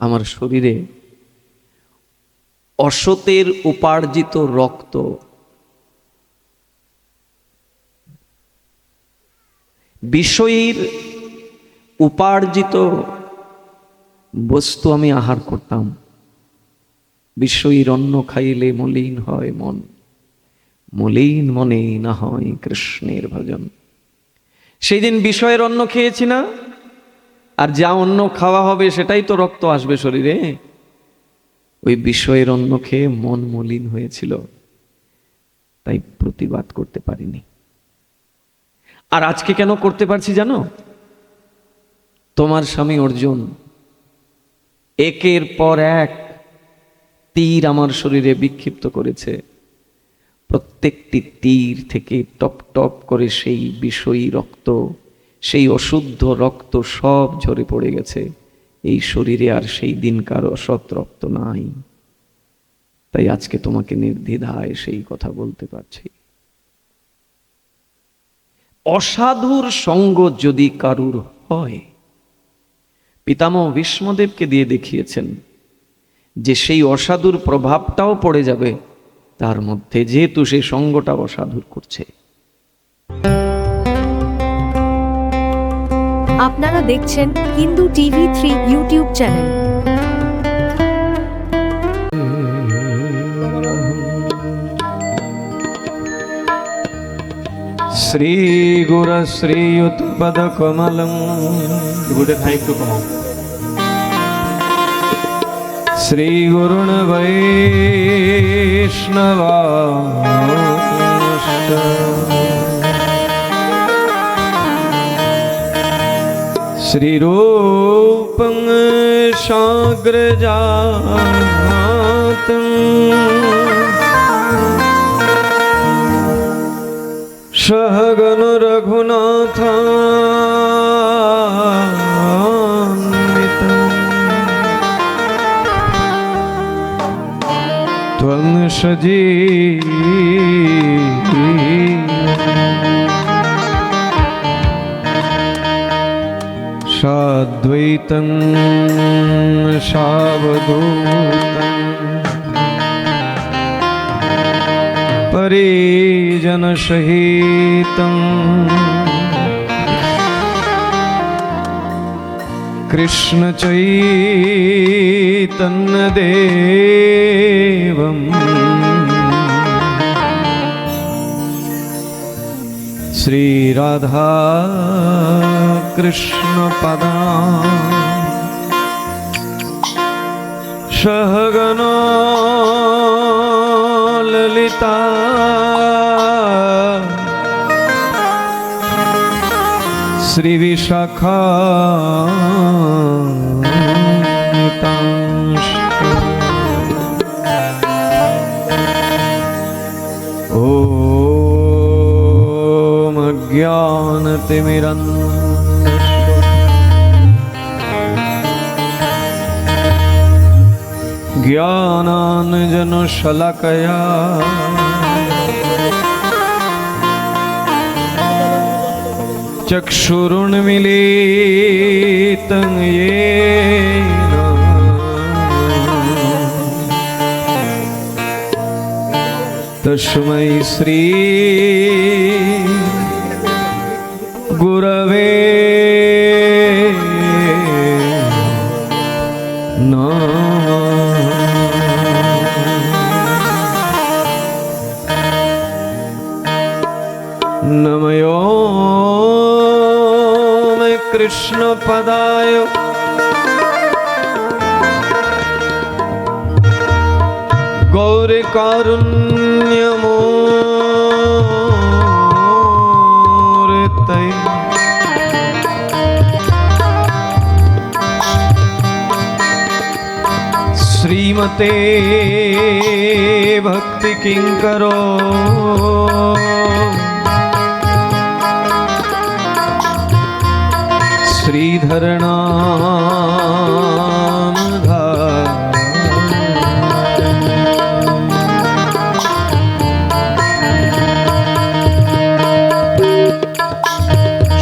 আমার শরীরে অসতের উপার্জিত রক্ত, বিষয়ীর উপার্জিত বস্তু আমি আহার করতাম। বিষয়ীর অন্ন খাইলে মলিন হয় মন, মলিন মনে না হয় কৃষ্ণের ভজন। সেই দিন বিষয়ের অন্ন খেয়েছি না, আর যা অন্ন খাওয়া হবে সেটাই তো রক্ত আসবে শরীরে। ওই বিষয়ের অন্ন খেয়ে মন মলিন হয়েছিল, তাই প্রতিবাদ করতে পারিনি। আর আজকে কেন করতে পারছি জানো? তোমার স্বামী অর্জুন একের পর এক তীর আমার শরীরে বিক্ষিপ্ত করেছে। প্রত্যেকটি তীর থেকে টপ টপ করে সেই বিষয়ী রক্ত, সেই অশুদ্ধ রক্ত সব ঝরে পড়ে গেছে। এই শরীরে আর সেই দিনকার অসৎ রক্ত নাই। তাই আজকে তোমাকে নির্দ্বিধায় সেই কথা বলতে পারছি। অসাধুর সঙ্গ যদি কারুর হয়, পিতামহ ভীষ্মদেবকে দিয়ে দেখিয়েছেন যে সেই অসাধুর প্রভাবটাও পড়ে যাবে তার মধ্যে, যেহেতু সেই সঙ্গটা অসাধুর করছে। আপনারা দেখছেন Hindu TV 3 YouTube channel. Shri Guru Shriyut পদ কমলম, গুড়ে খাই একটু কমাও। শ্রী গুরুণ বৈষ্ণবাংশ্চ শ্রীরূপং সাগ্রজাতং সহগণ রঘুনাথান্বিতং ত্বং সজীবং সাদ্বৈতং সাবধূতং পরিজন সহিতং কৃষ্ণ চৈতন্য দেবম শ্রী রাধা কৃষ্ণ পদা সহগণ ললিতা শ্রী বিশাখান্বিতাংশ ওম অজ্ঞানতিমিরন্ধস্য জ্ঞানাঞ্জনশলাকয়া চক্ষুरुन्मीलितं येन तस्मै श्री गुरवे नमो कृष्ण पदाय गौरी कारुण्यमूर्तये श्रीमते भक्ति किंकरो श्रीधर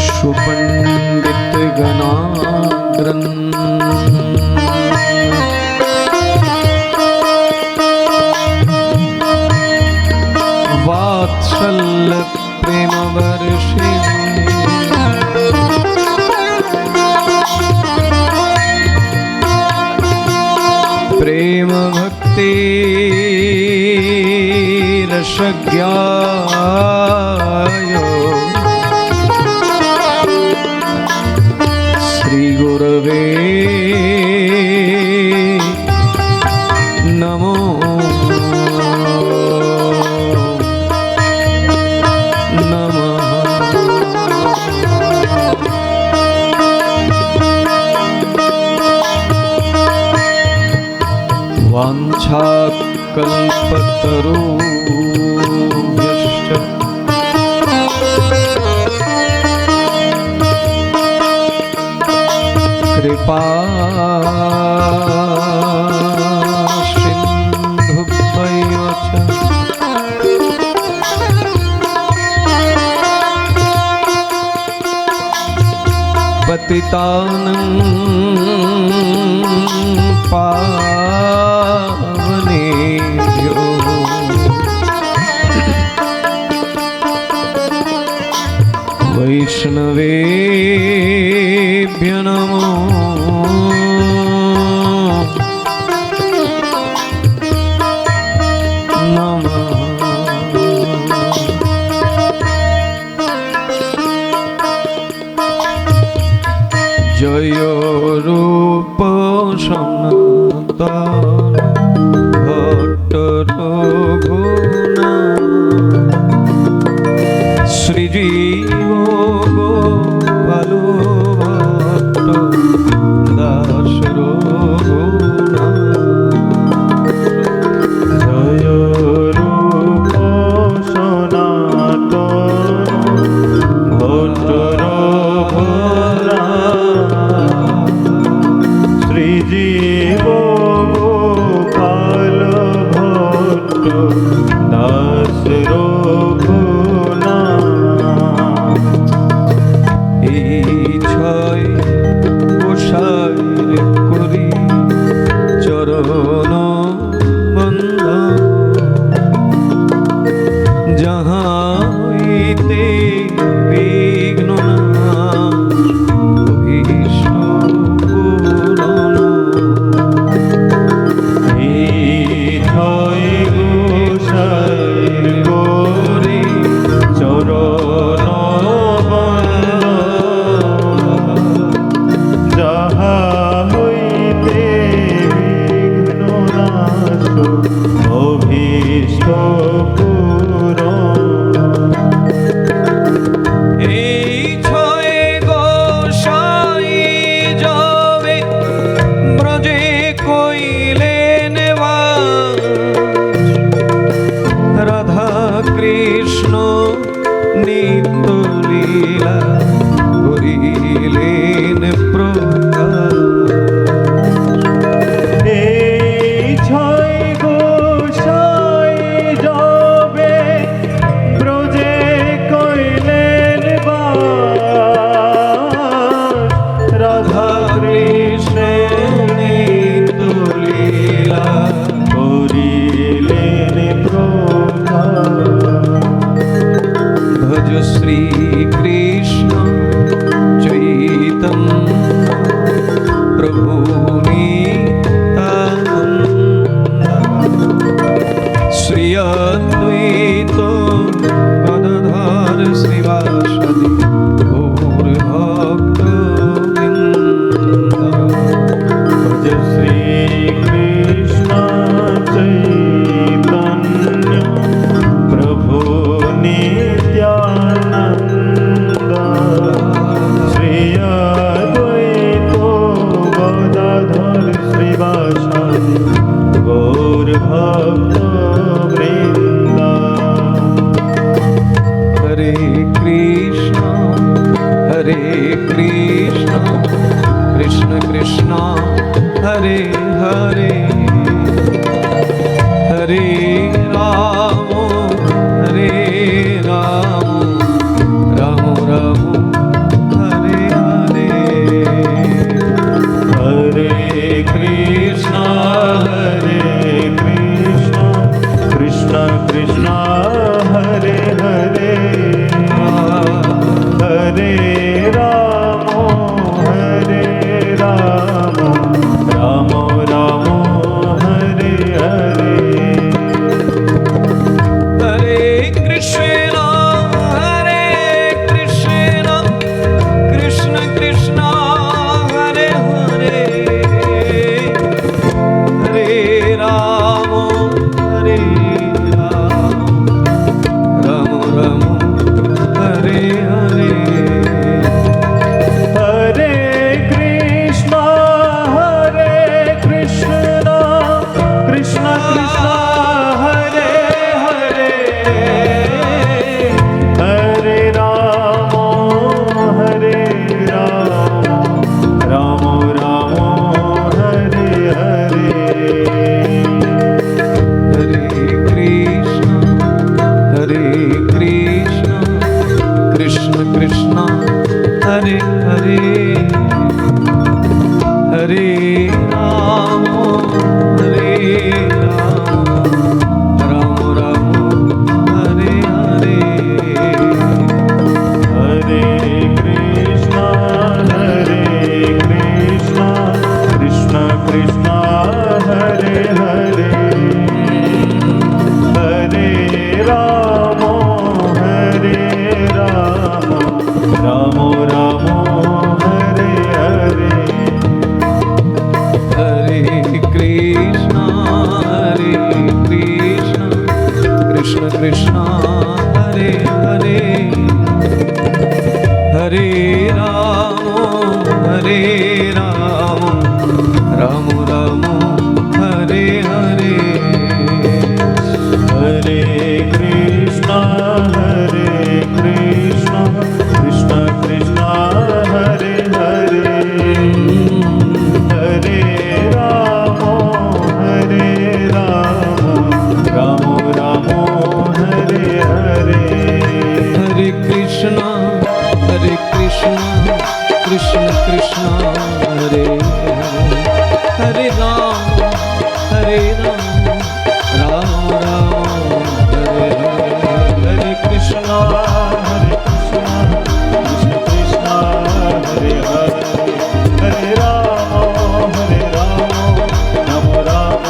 सुपंडित गणाग्रन प्रेम भक्ति रसज्ञाय श्री गुरवे नमो नमः। वाञ्छाकल्पतरुभ्यश्च कृपा सिन्धुभ्यैव च पतितानं पावनेभ्यो वैष्णवेभ्यो नमो नमः। जय रूप सनातन भट्ट रघुना श्रीजीव गोपाल भट्ट दास रघुना। जय रूप सनातन भट्ट रघुना श्रीजीव गोपाल भट्ट दास रघुना। ইচ্ছায় গোসাইর করি চরণ বন্দন যাহা হইতে বিঘ্ন নাশ অভীষ্ট পূরণ। ইচ্ছায় গোসাইর করি চরণ যাহা হইতে বিঘ্ন নাশ অভীষ্ট পূরণ। এই ছয় গোসাই যাবে ব্রজে কইলেন বাস রাধা কৃষ্ণ নিত্য লীলা করিলেন প্রকাশ। এই ছয় গোসাই যাবে ব্রজে কইলেন বাস রাধা কৃষ্ণ নিত্য লীলা করিলেন প্রকাশ। ভজ শ্রী কৃষ্ণ চৈতন্য প্রভু নিত্যানন্দ শ্রী অদ্বৈত গদাধর শ্রীবাসাদি গৌর ভক্তবৃন্দ। ভজ শ্রী কৃষ্ণ চৈতন্য প্রভু নিত্যানন্দ শ্রী অদ্বৈত গদাধর শ্রীবাসাদি গৌর ভক্তবৃন্দ। হরে কৃষ্ণ কৃষ্ণ কৃষ্ণ হরে হরে হরে রাম রাম রাম হরে হরে। हरे कृष्णा कृष्ण कृष्ण हरे हरे हरे राम राम राम राम हरे राम राम राम हरे हरे हरे कृष्णा कृष्ण कृष्णा हरे हरे हरे राम राम राम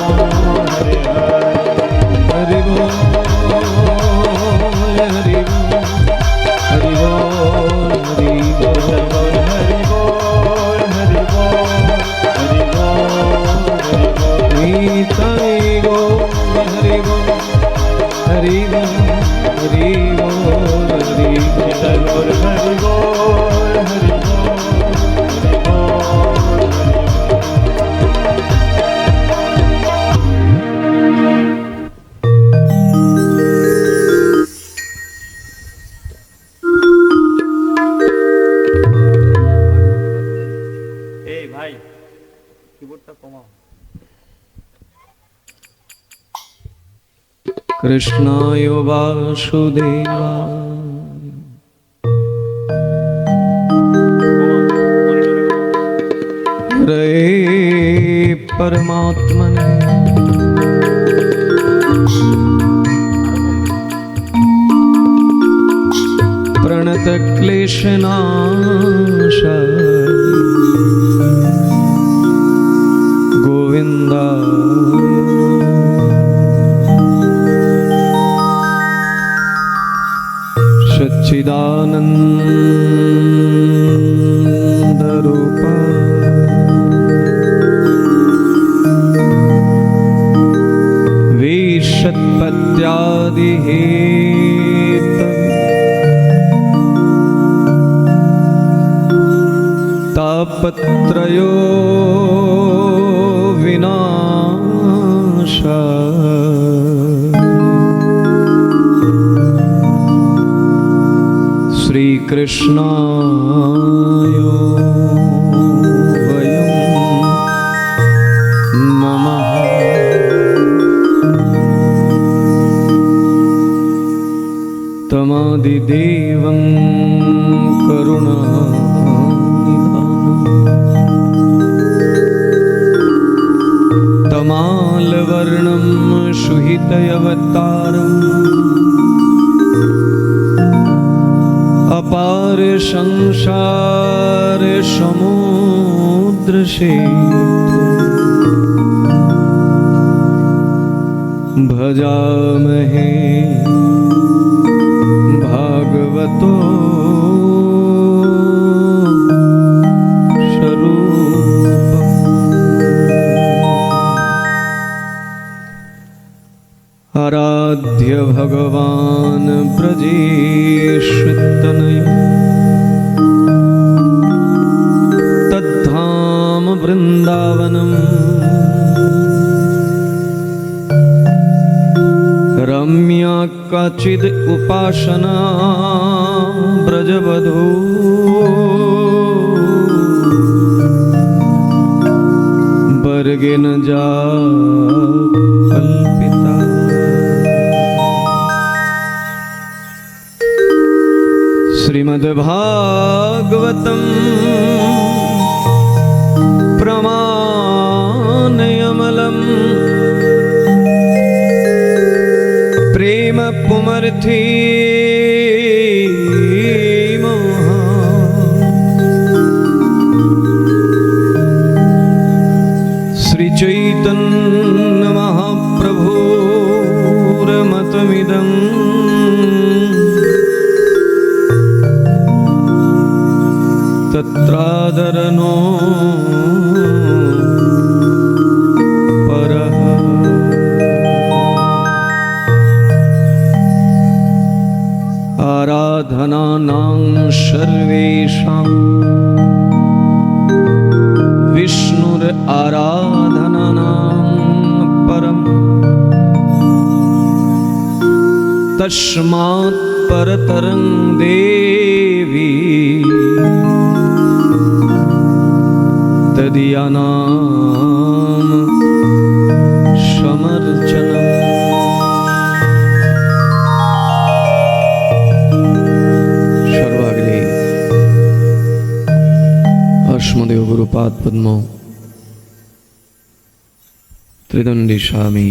हरे हरे हरि बोल हरि बोल हरि बोल हरि बोल हरि बोल हरि बोल हरि बोल निताई गौर हरि बोल हरि बोल हरि बोल हरि बोल हरि बोल हरि এই ভাই কিবোর্ডটা কমাও कृष्णाय वासुदेवाय हरे परमात्मने प्रणतक्लेशनाशाय गोविन्दाय सच्चिदानन्दरूपा विषत्पत्यादिहेतवे तापत्रयो विनाशाय श्रीकृष्णाय वयं नमः तमादिदेवं करुणानिधानम् तमालवर्णं शुहितयवतारम् अपार संसार समुद्र से भजामहे भागवतो स्वरूपम् आराध्य भगवान् ब्रजेशतनय तद्धाम वृन्दावनम् रम्या काचिद् उपासना ब्रजवधू वर्गेन जा कल्पिता श्रीमद्भागवतम् प्रमाणयमलम् प्रेम पुमर्थी श्रीचैतन्य महाप्रभुर्मतमिदम् तत्रादरनो परः आराधनानां सर्वेषां विष्णुराराधनानां परम् तस्मात् परतरं देवी तदीयानां समर्चनम् सर्वाग्रे अस्मदेव गुरुपाद पद्मो त्रिदण्डी स्वामी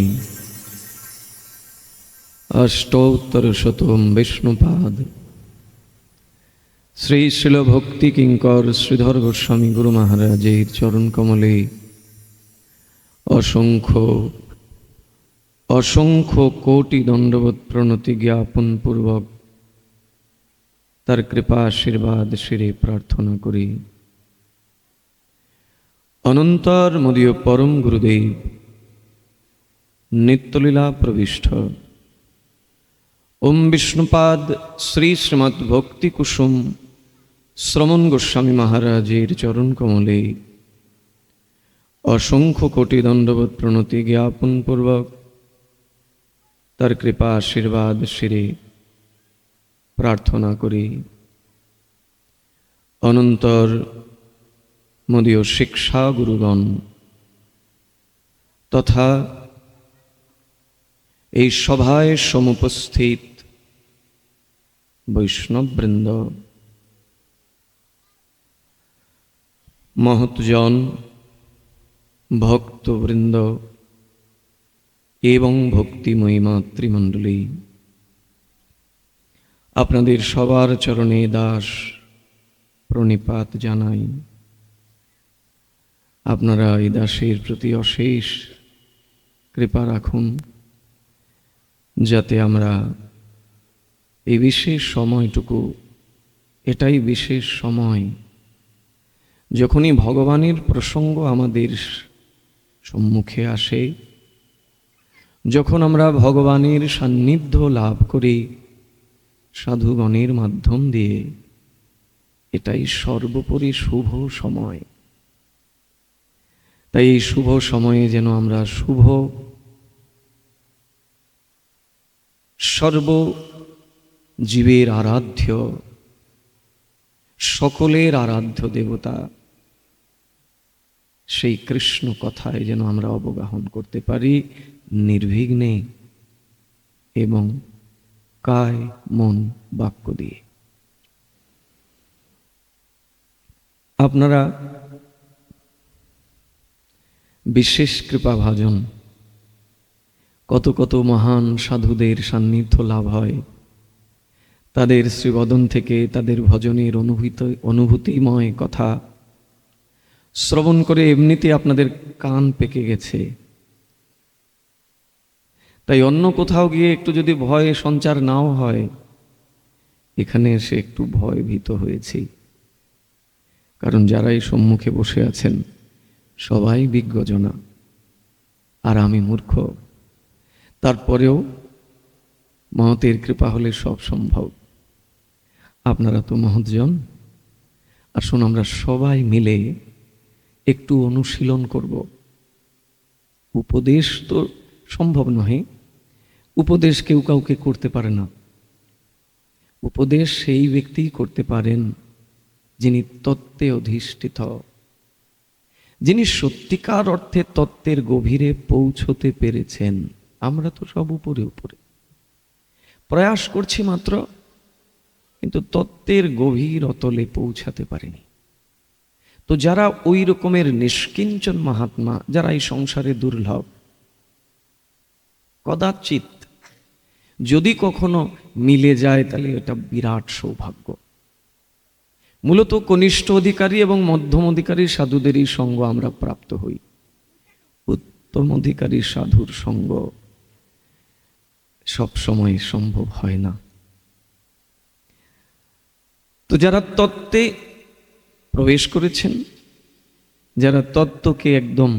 अष्टोत्तरशतम विष्णुपाद श्री शिल भक्ति किंकर श्रीधर गोस्वामी गुरु महाराजेर चरण कमले असंख्य असंख्य कोटि दंडवत प्रणति ज्ञापन पूर्वक तार कृपा आशीर्वाद शिरे प्रार्थना करी। अनंतर मदीय परम गुरुदेव नित्यलीला प्रविष्ट ओम विष्णुपाद श्री श्रीमद् भक्ति कुसुम श्रवण गोस्वामी महाराजेर चरण कमले असंख्य कोटि दंडवत प्रणति ज्ञापन पूर्वक तार कृपा आशीर्वाद शिरे प्रार्थना करी। अनंतर मदीय शिक्षा गुरुगण तथा এই সভায় সমুপস্থিত বৈষ্ণববৃন্দ, মহৎজন, ভক্তবৃন্দ এবং ভক্তিময়ী মাতৃমণ্ডলী, আপনাদের সবার চরণে দাস প্রণিপাত জানাই। আপনারা এই দাসের প্রতি অশেষ কৃপা রাখুন, যাতে আমরা এই বিশেষ সময়টুকু, এটাই বিশেষ সময় যখনই ভগবানের প্রসঙ্গ আমাদের সম্মুখে আসে, যখন আমরা ভগবানের সান্নিধ্য লাভ করি সাধুগণের মাধ্যম দিয়ে, এটাই সর্বোপরি শুভ সময়। তাই এই শুভ সময়ে যেন আমরা শুভ সর্ব জীবের আরাধ্য, সকলের আরাধ্য দেবতা সেই কৃষ্ণ কথায় যেন আমরা অবগাহন করতে পারি নির্বিঘ্নে এবং কায় মন বাক্য দিয়ে। আপনারা বিশেষ কৃপাভাজন, কত কত মহান সাধুদের সান্নিধ্য লাভ হয়, তাদের শ্রীবদন থেকে তাদের ভজনের অনুভূতিময় কথা শ্রবণ করে এমনিতে আপনাদের কান পেকে গেছে। তাই অন্য কোথাও গিয়ে একটু যদি ভয় সঞ্চার নাও হয়, এখানে এসে একটু ভয়ভীত হয়েছি, কারণ যারাই সম্মুখে বসে আছেন সবাই বিজ্ঞজনা, আর আমি মূর্খ। তারপরেও মহতের কৃপা হলে সব সম্ভব। আপনারা তো মহৎজন, আসুন আমরা সবাই মিলে একটু অনুশীলন করব। উপদেশ তো সম্ভব নহে, উপদেশ কেউ কাউকে করতে পারে না। উপদেশ সেই ব্যক্তি করতে পারেন যিনি তত্ত্বে অধিষ্ঠিত, যিনি সত্যিকার অর্থে তত্ত্বের গভীরে পৌঁছতে পেরেছেন। আমরা তো সব উপরে উপরে প্রয়াস করছি মাত্র, কিন্তু তত্ত্বের গভীর অতলে পৌঁছাতে পারেনি। তো যারা ওই রকমের নিষ্কিঞ্চন মহাত্মা, যারা এই সংসারে দুর্লভ, কদাচিৎ যদি কখনো মিলে যায় তাহলে এটা বিরাট সৌভাগ্য। মূলত কনিষ্ঠ অধিকারী এবং মধ্যম অধিকারী সাধুদেরই সঙ্গ আমরা প্রাপ্ত হই। উত্তম অধিকারী সাধুর সঙ্গ সব সময় সম্ভব হয় না। তো যারা তত্ত্বে প্রবেশ করেছেন, যারা তত্ত্বকে একদম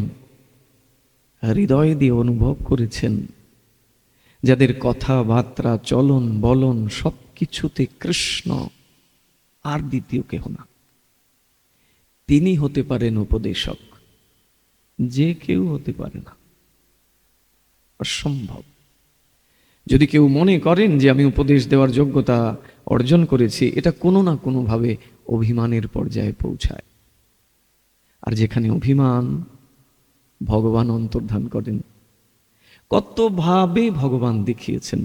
হৃদয় দিয়ে অনুভব করেছেন, যাদের কথাবার্তা চলন বলন সবকিছুতে কৃষ্ণ আর দ্বিতীয় কেহ না, তিনি হতে পারেন উপদেশক। যে কেউ হতে পারে না, অসম্ভব। যদি কেউ মনে করেন যে আমি উপদেশ দেওয়ার যোগ্যতা অর্জন করেছি, এটা কোনো না কোনোভাবে অভিমানের পর্যায়ে পৌঁছায়। আর যেখানে অভিমান, ভগবান অন্তর্ধান করেন। কতভাবে ভগবান দেখিয়েছেন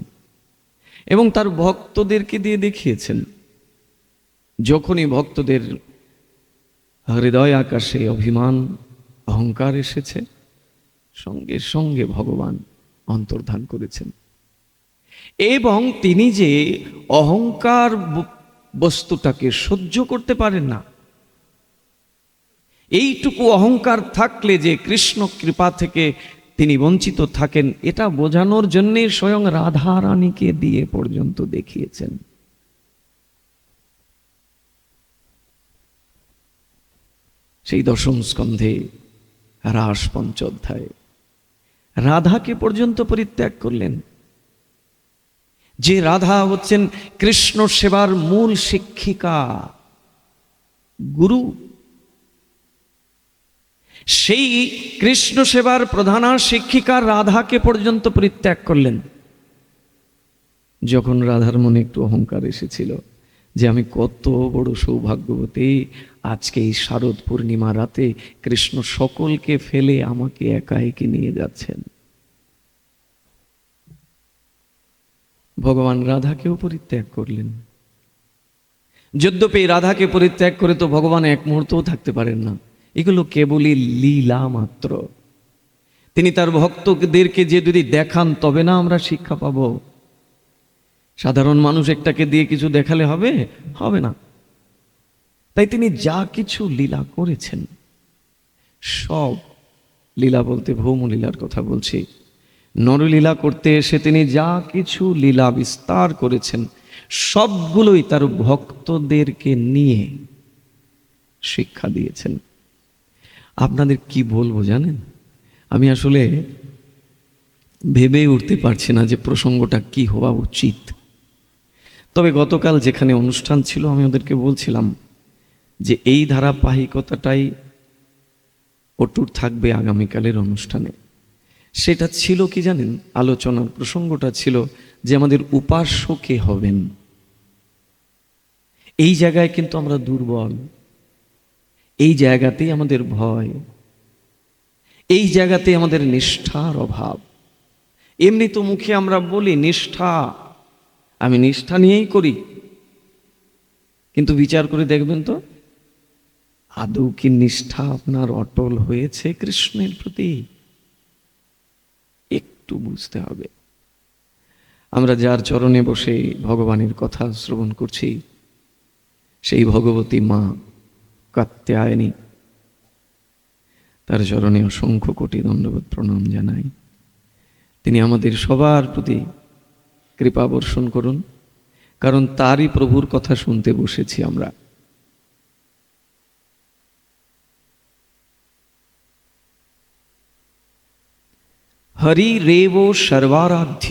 এবং তার ভক্তদেরকে দিয়ে দেখিয়েছেন। যখনই ভক্তদের হৃদয় আকাশে অভিমান, অহংকার এসেছে, সঙ্গে সঙ্গে ভগবান অন্তর্ধান করেছেন। এবং তিনি যে অহংকার বস্তুটাকে সহ্য করতে পারেন না, এইটুকু অহংকার থাকলে যে কৃষ্ণ কৃপা থেকে তিনি বঞ্চিত থাকেন, এটা বোঝানোর জন্যে স্বয়ং রাধা রানীকে দিয়ে পর্যন্ত দেখিয়েছেন। সেই দশম স্কন্ধে রাস পঞ্চোধ্যায় রাধাকে পর্যন্ত পরিত্যাগ করলেন, যে রাধা হচ্ছেন কৃষ্ণ সেবার মূল শিক্ষিকা, গুরু। সেই কৃষ্ণ সেবার প্রধানা শিক্ষিকা রাধাকে পর্যন্ত পরিত্যাগ করলেন। যখন রাধার মনে একটু অহংকার এসেছিল যে আমি কত বড় সৌভাগ্যবতী, আজকে এই শারদ পূর্ণিমা রাতে কৃষ্ণ সকলকে ফেলে আমাকে একা একে নিয়ে যাচ্ছেন, ভগবান রাধাকেও পরিত্যাগ করলেন। যদ্যপি রাধাকে পরিত্যাগ করে তো ভগবান এক মুহূর্তও থাকতে পারেন না, এগুলো কেবলই লীলা মাত্র। তিনি তার ভক্তদেরকে যে যদি দেখান তবে না আমরা শিক্ষা পাব। সাধারণ মানুষ একটাকে দিয়ে কিছু দেখালে হবে? হবে না। তাই তিনি যা কিছু লীলা করেছেন, সব লীলা বলতে ভৌম লীলার কথা বলছি, নরলীলা করতে এসে তিনি যা কিছু লীলা বিস্তার করেছেন, সবগুলোই তার ভক্তদেরকে নিয়ে শিক্ষা দিয়েছেন। আপনাদের কি বলবো জানেন, আমি আসলে ভেবে উঠতে পারছি না যে প্রসঙ্গটা কি হওয়া উচিত। তবে গতকাল যেখানে অনুষ্ঠান ছিল, আমি ওদেরকে বলছিলাম যে এই ধারাবাহিকতাটাই অটুট থাকবে আগামীকালের অনুষ্ঠানে। সেটা ছিল কি জানেন, আলোচনার প্রসঙ্গটা ছিল যে আমাদের উপাস্য কে হবেন। এই জায়গায় কিন্তু আমরা দুর্বল, এই জায়গাতেই আমাদের ভয়, এই জায়গাতেই আমাদের নিষ্ঠার অভাব। এমনি তো মুখে আমরা বলি নিষ্ঠা, আমি নিষ্ঠা নিয়েই করি, কিন্তু বিচার করে দেখবেন তো আদৌ কি নিষ্ঠা আপনার অটল হয়েছে কৃষ্ণের প্রতি? একটু বুঝতে হবে। আমরা যার চরণে বসে ভগবানের কথা শ্রবণ করছি, সেই ভগবতী মা কাত্যায়নী, তার চরণে অসংখ্য কোটি দণ্ডবোধ প্রণাম জানাই। তিনি আমাদের সবার প্রতি কৃপা বর্ষণ করুন, কারণ তারই প্রভুর কথা শুনতে বসেছি আমরা। হরি রেব সর্বারাধ্য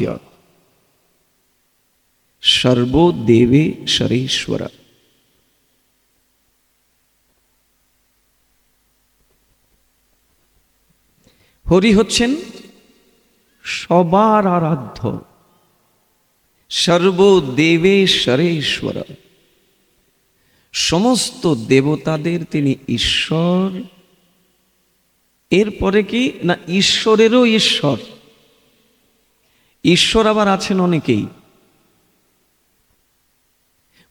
সর্বো দেবে সরেশ্বর। হরি হচ্ছেন সবার আরাধ্য, সর্বদেবেশ্বরেশ্বর, সমস্ত দেবতাদের তিনি ঈশ্বর। এরপরে কি না, ঈশ্বরেরও ঈশ্বর। ঈশ্বর আবার আছেন অনেকেই।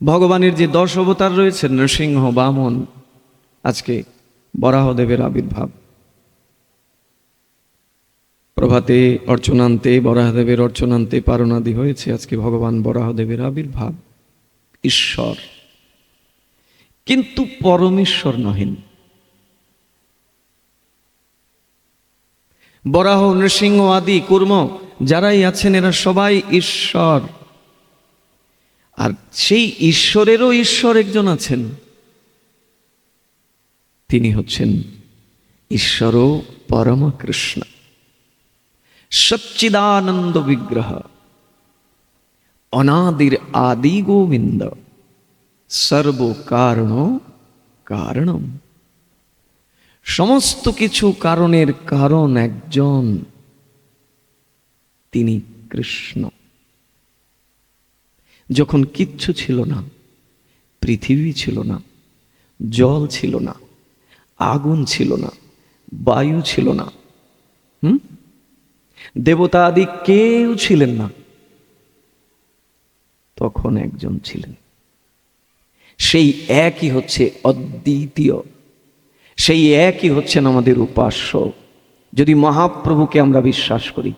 ভগবানের যে 10 অবতার রয়েছে, নৃসিংহ, বামন, আজকে বরাহদেবের আবির্ভাব। প্রভাতে অর্চনান্তে, বরাহদেবের অর্চনান্তে পারণাদি হয়েছে, আজকে ভগবান বরাহদেবের আবির্ভাব। ঈশ্বর, কিন্তু পরমেশ্বর নহেন। বরাহ, নৃসিংহ আদি কুর্ম যারাই আছেন, এরা সবাই ঈশ্বর। আর সেই ঈশ্বরেরও ঈশ্বর একজন আছেন, তিনি হচ্ছেন ঈশ্বর পরম কৃষ্ণ, সচ্চিদানন্দ বিগ্রহ, অনাদির আদি গোবিন্দ, সর্ব কারণ কারণম। সমস্ত কিছু কারণের কারণ একজন, তিনি কৃষ্ণ। যখন কিচ্ছু ছিল না, পৃথিবী ছিল না, জল ছিল না, আগুন ছিল না, বায়ু ছিল না, দেবতা আদি কেউ ছিলেন না, তখন একজন ছিলেন। সেই একই হচ্ছে অদ্বিতীয়, সেই একই হচ্ছেন আমাদের উপাস্য যদি মহাপ্রভুকে আমরা বিশ্বাস করি,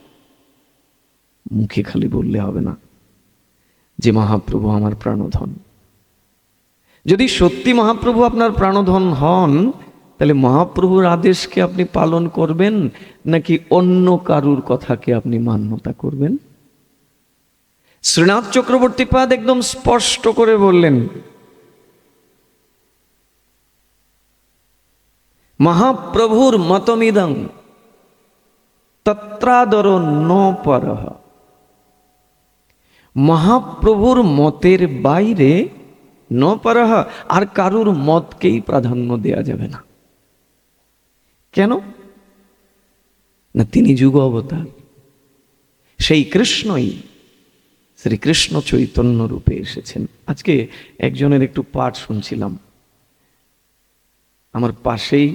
মুখে খালি বললে হবে না যে মহাপ্রভু আমার প্রাণধন। যদি সত্যি মহাপ্রভু আপনার প্রাণধন হন, তাহলে মহাপ্রভুর আদেশকে আপনি পালন করবেন নাকি অন্য কারুর কথাকে আপনি মান্যতা করবেন? শ্রীনাথ চক্রবর্তী পাদ একদম স্পষ্ট করে বললেন, মহাপ্রভুর মতমিদং তত্রাদর ন পরহ। মহাপ্রভুর মতের বাইরে ন পরহ, আর কারুর মতকেই প্রাধান্য দেয়া যাবে না। কেন না, তিনি যুগ অবতার, সেই কৃষ্ণই শ্রীকৃষ্ণ চৈতন্য রূপে এসেছেন। আজকে একজনের একটু পাঠ শুনছিলাম, আমার পাশেই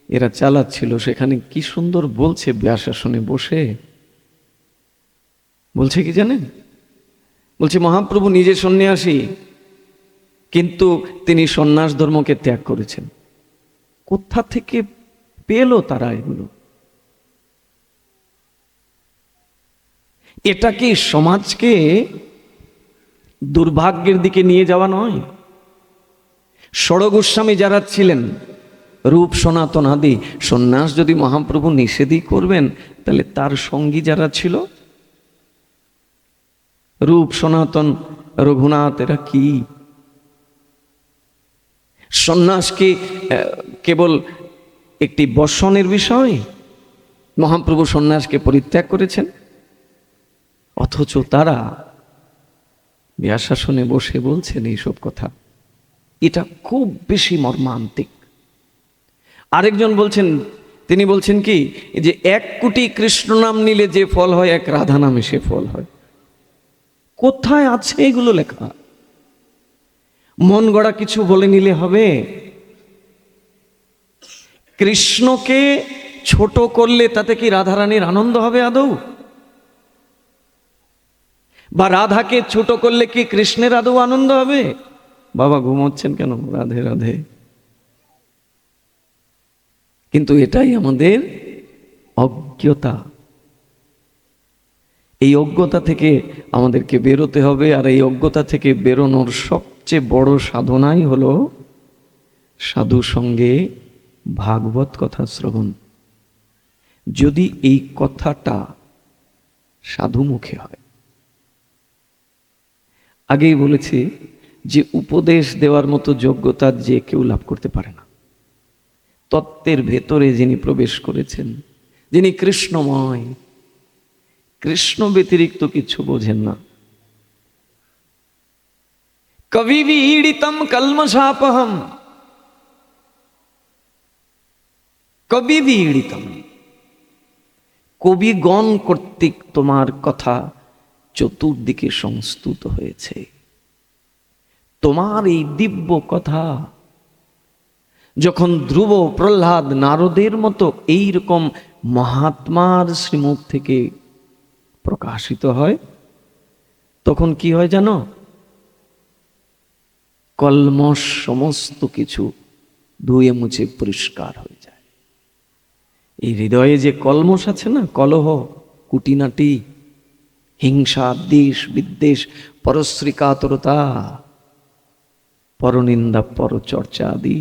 এরা চালাচ্ছিল, সেখানে কি সুন্দর বলছে, ব্যাসাসনে বসে বলছে কি জানেন, বলছে মহাপ্রভু নিজে সন্ন্যাসী, কিন্তু তিনি সন্ন্যাস ধর্মকে ত্যাগ করেছেন। কোথা থেকে পেল তারা এগুলো? এটা কি সমাজকে দুর্ভাগ্যের দিকে নিয়ে যাওয়া নয়? ষড় গোস্বামী যারা ছিলেন, রূপ সনাতন আদি, সন্ন্যাস যদি মহাপ্রভু নিষেধই করবেন, তাহলে তার সঙ্গী যারা ছিল রূপ সনাতন রঘুনাথ, এরা কি সন্ন্যাস কি কেবল একটি বর্ষণের বিষয়? মহাপ্রভু সন্ন্যাসকে পরিত্যাগ করেছেন, অথচ তারা ব্যাসাসনে বসে বলছেন এইসব কথা। এটা খুব বেশি মর্মান্তিক। আরেকজন বলছেন, তিনি বলছেন কি যে 1 কোটি কৃষ্ণ নাম নিলে যে ফল হয়, 1 রাধা নামে সে ফল হয়। কোথায় আছে এগুলো লেখা? মন গড়া কিছু বলে নিলে হবে? কৃষ্ণকে ছোট করলে তাতে কি রাধারানীর আনন্দ হবে আদৌ? বা রাধাকে ছোট করলে কি কৃষ্ণের আদৌ আনন্দ হবে? বাবা ঘুমোচ্ছেন কেন? রাধে রাধে। কিন্তু এটাই আমাদের অজ্ঞতা। এই অজ্ঞতা থেকে আমাদেরকে বেরোতে হবে, আর এই অজ্ঞতা থেকে বেরোনোর সবচেয়ে বড় সাধনাই হলো সাধু সঙ্গে ভাগবত কথা শ্রবণ। যদি এই কথাটা সাধু মুখে হয়, আগেই বলেছি যে উপদেশ দেওয়ার মতো যোগ্যতা যে কেউ লাভ করতে পারে না। তত্ত্বের ভেতরে যিনি প্রবেশ করেছেন, যিনি কৃষ্ণময়, কৃষ্ণ ব্যতিরিক্ত কিছু বোঝেন না। কবিবীড়িতম কলমশাপহম, কবিবীড়িতম, কবিগণ কর্তৃক তোমার কথা চতুর্দিকে সংস্তুত হয়েছে। তোমার এই দিব্য কথা যখন ধ্রুব, প্রহ্লাদ, নারদের মতো এইরকম মহাত্মার শ্রীমুখ থেকে প্রকাশিত হয়, তখন কি হয় জানো? কলমশ সমস্ত কিছু ধুয়ে মুছে পরিষ্কার হয়ে যায়। এই হৃদয়ে যে কলমশ আছে না, কলহ, কুটিনাটি, হিংসা, দ্বেষ, বিদ্বেষ, পরশ্রীকাতরতা, পরনিন্দা, পরচর্চা আদি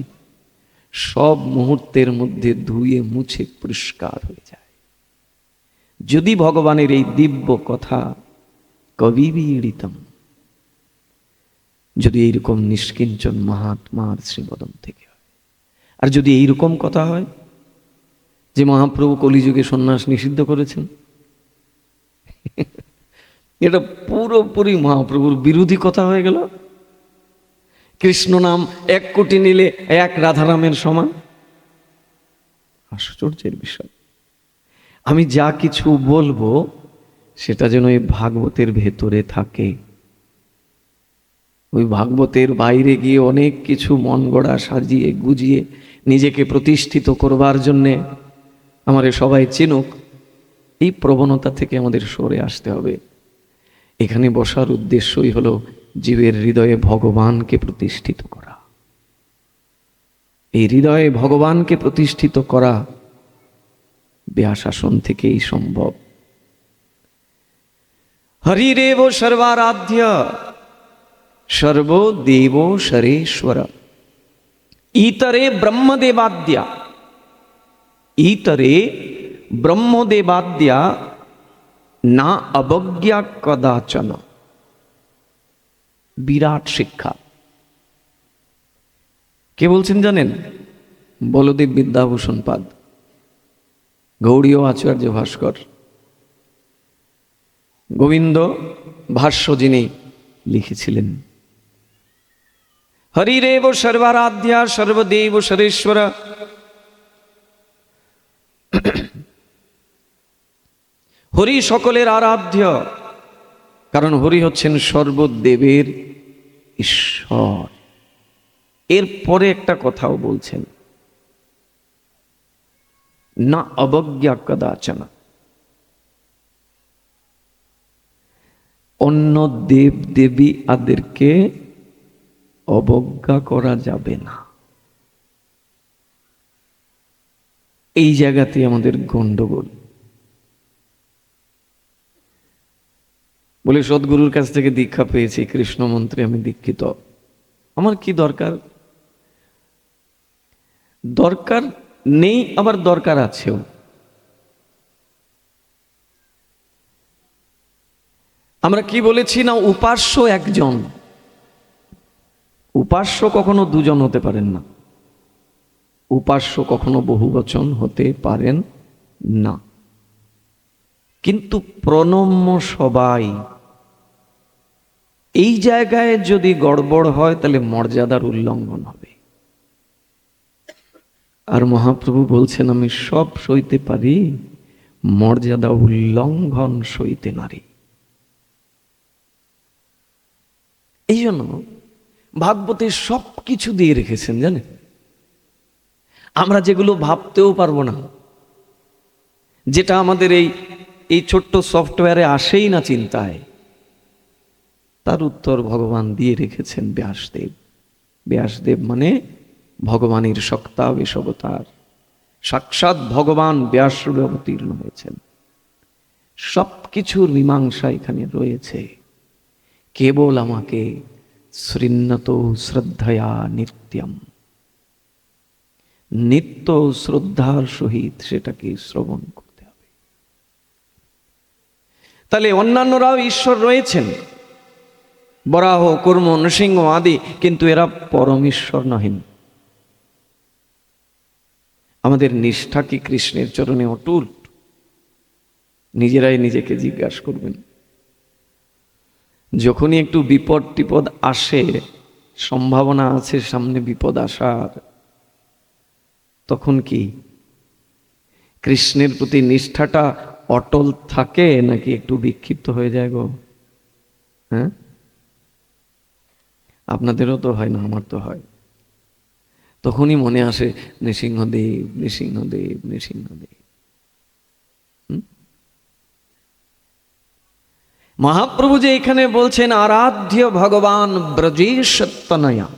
সব মুহূর্তের মধ্যে ধুয়ে মুছে পরিষ্কার হয়ে যায় যদি ভগবানের এই দিব্য কথা কবিবীড়িতম, যদি এইরকম নিষ্কিঞ্চন মহাত্মার শ্রীবদন থেকে হয়। আর যদি এইরকম কথা হয় যে মহাপ্রভু কলিযুগে সন্ন্যাস নিষিদ্ধ করেছেন, এটা পুরোপুরি মহাপ্রভুর বিরোধী কথা হয়ে গেল। কৃষ্ণ নাম 1 কোটি নিলে 1 রাধারামের সমান। আশ্চর্যের বিষয়। আমি যা কিছু বলবো সেটা যেন এই ভাগবতের ভেতরে থাকে। ওই ভাগবতের বাইরে গিয়ে অনেক কিছু মন গড়া সাজিয়ে গুজিয়ে নিজেকে প্রতিষ্ঠিত করবার জন্যে আমাদের সবাই চিনুক, এই প্রবণতা থেকে আমাদের সরে আসতে হবে। এখানে বসার উদ্দেশ্যই হলো জীবের হৃদয়ে ভগবানকে প্রতিষ্ঠিত করা। এই হৃদয়ে ভগবানকে প্রতিষ্ঠিত করা ব্যাসাসন থেকেই সম্ভব। হরিরেব সর্বারাধ্য সর্বদেব সরেশ্বর ইতরে ব্রহ্মদেবাদ্যা ইতরে ব্রহ্মদেবাদ্যা না অবজ্ঞা কদাচন। বিরাট শিক্ষা। কে বলছেন জানেন? বলদেব বিদ্যাভূষণ পাদ, গৌড়ীয় আচার্য ভাস্কর, গোবিন্দ ভাষ্য যিনি লিখেছিলেন। হরিরেব সর্বারাধ্যা সর্বদেব সরেশ্বর হরি সকলের আরাধ্য, কারণ হরি হচ্ছেন সর্বদেবের ঈশ্বর। এরপরে একটা কথাও বলছেন, না অবজ্ঞা কদাচন। অন্য দেব দেবী আদেরকে অবজ্ঞা করা যাবে না। এই জায়গাতে আমাদের গন্ডগোল। বলে সদ্গুরুর কাছ থেকে দীক্ষা পেয়েছি, কৃষ্ণ মন্ত্রে আমি দীক্ষিত, আমার কি দরকার? দরকার নেই, আবার দরকার আছেও। আমরা কি বলেছি না, উপাস্য একজন, উপাস্য কখনো দুজন হতে পারেন না, উপাস্য কখনো বহুবচন হতে পারেন না। কিন্তু প্রণম্য সবাই। এই জায়গায় যদি গড়বড় হয় তাহলে মর্যাদার উল্লঙ্ঘন হবে। আর মহাপ্রভু বলছেন, আমি সব সইতে পারি, মর্যাদা উল্লঙ্ঘন সইতে নারী। এই জন্য ভাগবতে সব কিছু দিয়ে রেখেছেন জানেন। আমরা যেগুলো ভাবতেও পারবো না, যেটা আমাদের এই ছোট্ট সফটওয়্যারে আসেই না চিন্তায়, তার উত্তর ভগবান দিয়ে রেখেছেন ব্যাসদেব। ব্যাসদেব মানে ভগবানের শক্তাবেশ অবতার, সাক্ষাৎ ভগবান ব্যাসরূপে অবতীর্ণ হয়েছেন। সবকিছুর মীমাংসা এখানে রয়েছে। কেবল আমাকে শৃণ্যত শ্রদ্ধয়া নিত্যম, নিত্য শ্রদ্ধার সহিত সেটাকে শ্রবণ করতে হবে। তাহলে অন্যান্যরাও ঈশ্বর রয়েছেন, বরাহ, কূর্ম, নৃসিংহ আদি, কিন্তু এরা পরমেশ্বর নহেন। আমাদের নিষ্ঠা কি কৃষ্ণের চরণে অটুট? নিজেরাই নিজেকে জিজ্ঞাসা করবেন। যখনই একটু বিপদ টিপদ আসে, সম্ভাবনা আছে সামনে বিপদ আসার, তখন কি কৃষ্ণের প্রতি নিষ্ঠাটা অটল থাকে নাকি একটু বিক্ষিপ্ত হয়ে যায় গো? হ্যাঁ, আপনাদেরও তো হয় না, আমার তো হয়। তখনই মনে আসে নৃসিংহদেব, নৃসিংহদেব, নৃসিংহদেব। মহাপ্রভু যে এখানে বলছেন আরাধ্য ভগবান ব্রজেশতনয়া,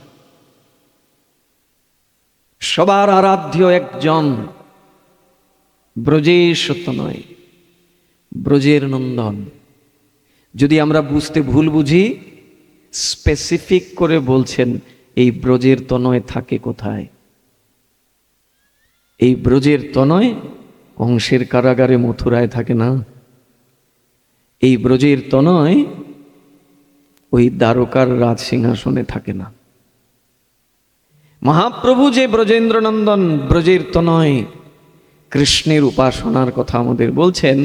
সবার আরাধ্য একজন ব্রজেশতনয়, ব্রজের নন্দন। যদি আমরা বুঝতে ভুল বুঝি, স্পেসিফিক করে বলছেন এই ব্রজের তনয় থাকে কোথায়? এই ব্রজের তনয় কংসের কারাগারে মথুরায় থাকে না। এই ব্রজের তনয় ওই দ্বারকার রাজ সিংহাসনে থাকে না। মহাপ্রভু যে ব্রজেন্দ্রনন্দন, ব্রজের তনয় কৃষ্ণের উপাসনার কথা আমাদের বলছেন,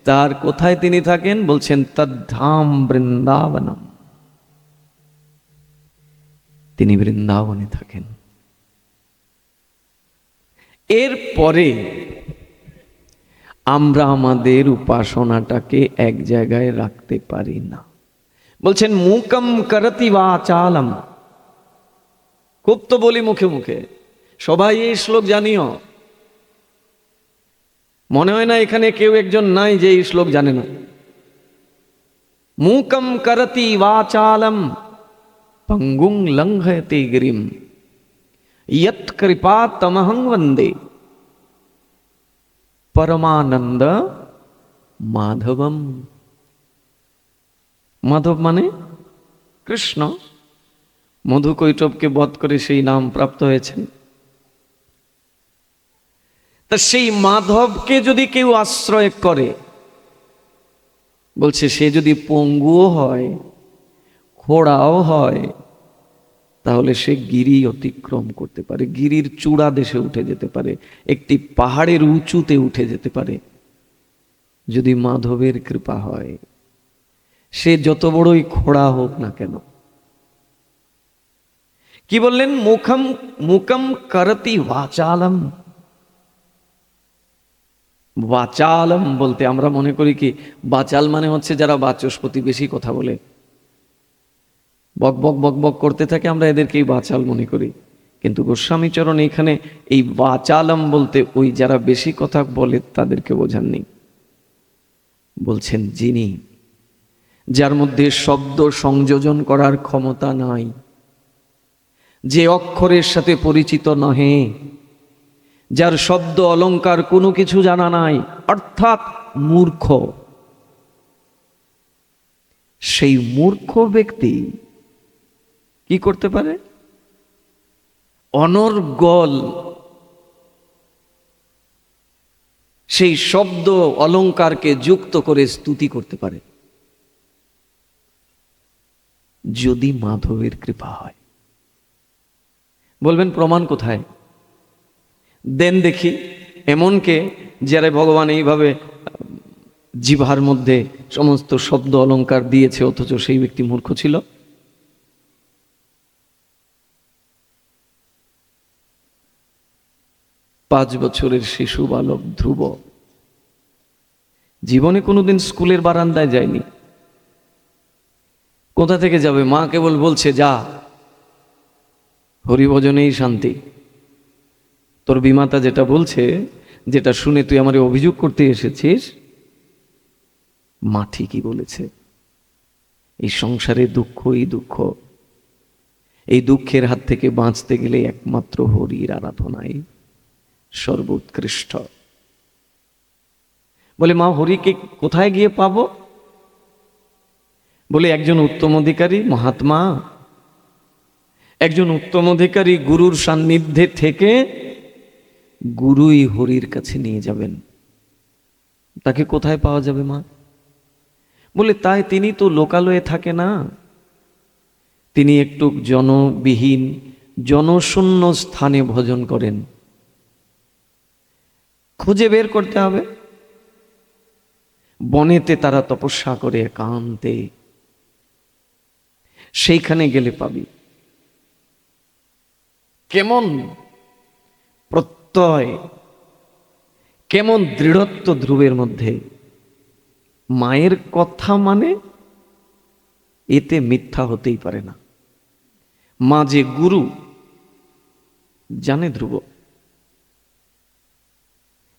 তার কোথায় তিনি থাকেন? বলছেন তদ্ধাম বৃন্দাবনম, তিনি বৃন্দাবনে থাকেন। এরপরে আমরা আমাদের উপাসনাটাকে এক জায়গায় রাখতে পারি না। বলছেন মুকম করতি বাচালম, খুব তো বলি মুখে মুখে, সবাই এই শ্লোক জানিও। মনে হয় না এখানে কেউ একজন নাই যে এই শ্লোক জানে না। মুকম করতি বাচালম পঙ্গুং লঙ্ঘয়তে গিরিম ইয়ৎ কৃপা তমহং বন্দে। পরমানন্দ মাধবম। মাধব মানে কৃষ্ণ। মধু কৈটবকে বধ করে সেই নাম প্রাপ্ত হয়েছেন। তা সেই মাধবকে যদি কেউ আশ্রয় করে, বলছে সে যদি পঙ্গুও হয়, খোড়াও হয়, তাহলে সে গিরি অতিক্রম করতে পারে, গিরির চূড়া দেশে উঠে যেতে পারে, একটি পাহাড়ের উঁচুতে উঠে যেতে পারে, যদি মাধবের কৃপা হয়। সে যত বড়ই খোড়া হোক না কেন। কি বললেন? মুখম মুখম করতি বাচালম। বাচালম বলতে আমরা মনে করি কি, বাচাল মানে হচ্ছে যারা বাচস্পতি, বেশি কথা বলে, বক বক বক বক করতে থাকে, আমরা এদেরকেই বাচাল মনে করি। কিন্তু গোস্বামীচরণ এখানে এই বাচালম বলতে ওই যারা বেশি কথা বলে তাদেরকে বোঝাননি। বলছেন যিনি, যার মধ্যে শব্দ সংযোজন করার ক্ষমতা নাই, যে অক্ষরের সাথে পরিচিত নহে, যার শব্দ অলংকার কোনো কিছু জানা নাই, অর্থাৎ মূর্খ। সেই মূর্খ ব্যক্তি কি করতে পারে? অনর্গল সেই শব্দ অলংকারকে যুক্ত করে স্তুতি করতে পারে, যদি মাধবের কৃপা হয়। বলবেন প্রমাণ কোথায়? দেন দেখি এমনকে যারা ভগবান এইভাবে জিভার মধ্যে সমস্ত শব্দ অলংকার দিয়েছে, অথচ সেই ব্যক্তি মূর্খ ছিল। পাঁচ বছরের শিশু বালক ধ্রুব জীবনে কোনোদিন স্কুলের বারান্দায় যায়নি। কোথা থেকে যাবে? মা কেবল বলছে যা, হরিভজনেই শান্তি। তোর বিমাতা যেটা বলছে, যেটা শুনে তুই আমারে অভিযোগ করতে এসেছিস, মা ঠিকই বলেছে। এই সংসারে দুঃখই দুঃখ। এই দুঃখের হাত থেকে বাঁচতে গেলে একমাত্র হরির আরাধনাই সর্বোৎকৃষ্ট। বলে মা, হরিকে কোথায় গিয়ে পাবো? বলে একজন উত্তম অধিকারী মহাত্মা, একজন উত্তম অধিকারী গুরুর সান্নিধ্যে থেকে গুরুই হরির কাছে নিয়ে যাবেন। তাকে কোথায় পাওয়া যাবে মা? বলে তাই তিনি তো লোকালয়ে থাকে না, তিনি একটু জনবিহীন জনশূন্য স্থানে ভজন করেন। খুঁজে বের করতে হবে। বনেতে তারা তপস্যা করে একান্তে, সেইখানে গেলে পাবি। কেমন প্রত্যয়, কেমন দৃঢ়ত্ব ধ্রুবের মধ্যে। মায়ের কথা মানে এতে মিথ্যা হতেই পারে না। মা যে গুরু জানে ধ্রুব।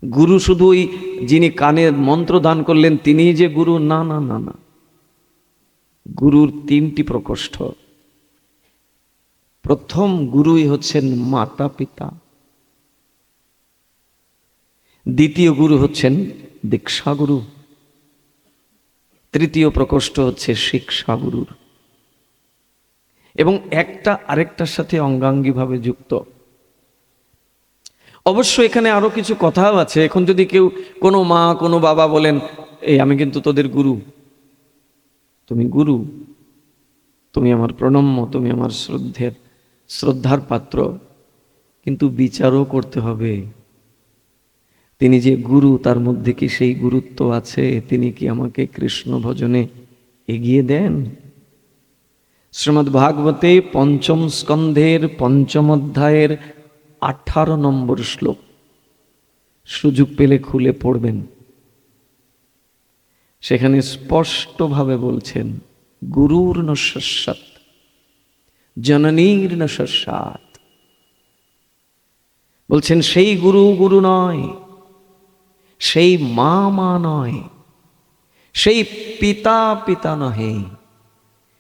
গুরু শুধু ওই যিনি কানে মন্ত্র দান করলেন তিনি যে গুরু, না না না না। গুরুর তিনটি প্রকোষ্ঠ। প্রথম গুরুই হচ্ছেন মাতা পিতা, দ্বিতীয় গুরু হচ্ছেন দীক্ষা গুরু, তৃতীয় প্রকোষ্ঠ হচ্ছে শিক্ষা গুরুর, এবং একটা আরেকটার সাথে অঙ্গাঙ্গিভাবে যুক্ত। অবশ্য এখানে আরো কিছু কথাও আছে। এখন যদি কেউ, কোনো মা কোনো বাবা বলেন, এই আমি কিন্তু তোদের গুরু, তুমি গুরু, তুমি আমার প্রণম্য, তুমি আমার শ্রদ্ধার পাত্র, কিন্তু বিচারও করতে হবে। তিনি যে গুরু, তার মধ্যে কি সেই গুরুত্ব আছে? তিনি কি আমাকে কৃষ্ণ ভজনে এগিয়ে দেন? শ্রীমদ্ ভাগবতে পঞ্চম স্কন্ধের পঞ্চম অধ্যায়ের 18 নম্বর শ্লোক সুযোগ পেলে খুলে পড়বেন। সেখানে স্পষ্টভাবে বলছেন, গুরুর ন শস্যাৎ জননীর ন শস্যাৎ। বলছেন সেই গুরু গুরু নয়, সেই মা মা নয়, সেই পিতা পিতা নহে,